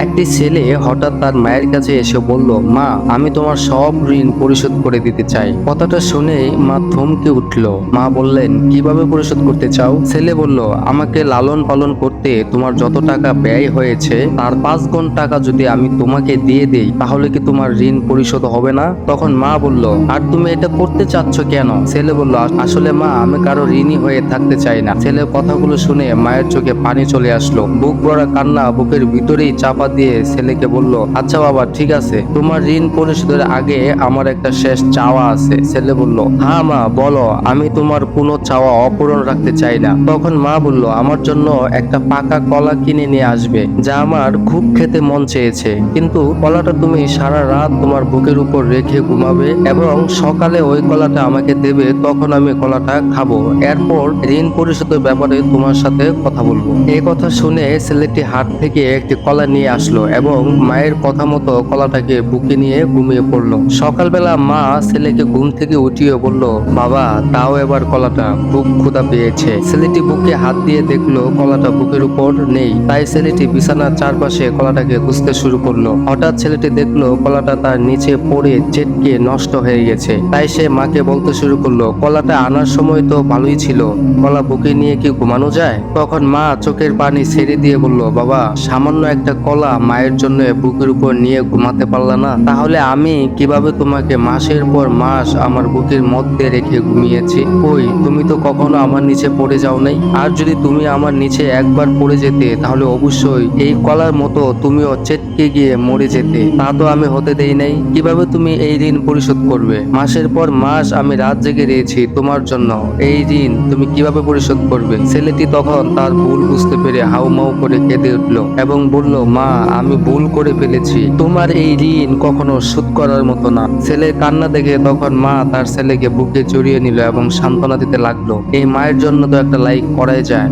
একটি ছেলে হঠাৎ তার মায়ের কাছে এসে বলল, মা, আমি তোমার সব ঋণ পরিশোধ করে দিতে চাই। কথাটা শুনে মা থমকে উঠল। মা বললেন, কিভাবে পরিশোধ করতে চাও? ছেলে বলল, আমাকে লালন পালন করতে তোমার যত টাকা ব্যয় হয়েছে তার 5 গুণ টাকা যদি আমি তোমাকে দিয়ে দেই, তাহলে কি তোমার ঋণ পরিশোধ হবে না? তখন মা বলল, আর তুমি এটা করতে চাচ্ছ কেন? ছেলে বলল, আসলে মা, আমি কারো ঋণী হয়ে থাকতে চাই না। ছেলের কথাগুলো শুনে মায়ের চোখে পানি চলে আসলো। বুক ভরা কান্না বুকের ভিতরেই চাপা দিয়ে ছেলেকে বলল, আচ্ছা বাবা, ঠিক আছে, তোমার ঋণ পরিশোধের আগে আমার একটা শেষ চাওয়া আছে। ছেলে বলল, হ্যাঁ মা, বলো, আমি তোমার কোনো চাওয়া অপূরণ রাখতে চাই না। তখন মা বলল, আমার জন্য একটা পাকা কলা কিনে নিয়ে আসবে, যা আমার খুব খেতে মন চেয়েছে। কিন্তু কলাটা তুমি সারা রাত তোমার বুকের উপর রেখে ঘুমাবে এবং সকালে ওই কলাটা আমাকে দেবে, তখন আমি কলাটা খাবো। এরপর ঋণ পরিশোধের ব্যাপারে তোমার সাথে কথা বলবো। এই কথা শুনে ছেলেটি হাট থেকে একটি কলা নিয়ে আসলো এবং মায়ের কথা মতো কলাটাকে বুকে নিয়ে ঘুমিয়ে পড়লো। সকালবেলা মা ছেলেকে ঘুম থেকে উঠিয়ে বলল, বাবা, তাও এবার কলাটা, খুব ক্ষুধা পেয়েছে। ছেলেটি বুকে হাত দিয়ে দেখলো কলাটা বুকের উপর নেই। তাই ছেলেটি বিছানার চারপাশে কলাটাকে খুঁজতে শুরু করলো। হঠাৎ ছেলেটি দেখলো কলাটা তার নিচে পড়ে চেটকে নষ্ট হয়ে গেছে। তাই সে মাকে বলতে শুরু করলো, কলাটা আনার সময় তো ভালোই ছিল, কলা বুকে নিয়ে কি ঘুমানো যায়? তখন মা চোখের পানি ছেড়ে দিয়ে বলল, বাবা, সামান্য একটা কলা মায়ের জন্য বুকের উপর নিয়ে ঘুমাতে পারলা না? তাহলে আমি কিভাবে তোমাকে মাসের পর মাস আমার বুকের মধ্যে রেখে ঘুমিয়েছি? কই, তুমি তো কখনো আমার নিচে পড়ে যাও নাই। আর যদি তুমি আমার নিচে একবার পড়ে যেতে, তাহলে অবশ্যই এই কলার মতো তুমিও চেটকে গিয়ে মরে যেতে। তা তো আমি হতে দেই নাই। কিভাবে তুমি এই ঋণ পরিশোধ করবে? মাসের পর মাস আমি রাত জেগে রয়েছি তোমার জন্য। এই ঋণ তুমি কিভাবে পরিশোধ করবে? ছেলেটি তখন তার ভুল বুঝতে পেরে হাউমাউ করে কেঁদে উঠল এবং বলল, মা, আমি ভুল করে ফেলেছি। তোমার এই ঋণ কখনো শোধ করার মতো না। ছেলের কান্না দেখে তখন মা তার ছেলেকে বুকে জড়িয়ে নিল এবং সান্ত্বনা দিতে লাগলো। এই মায়ের জন্য তো একটা লাইক করাই যায়।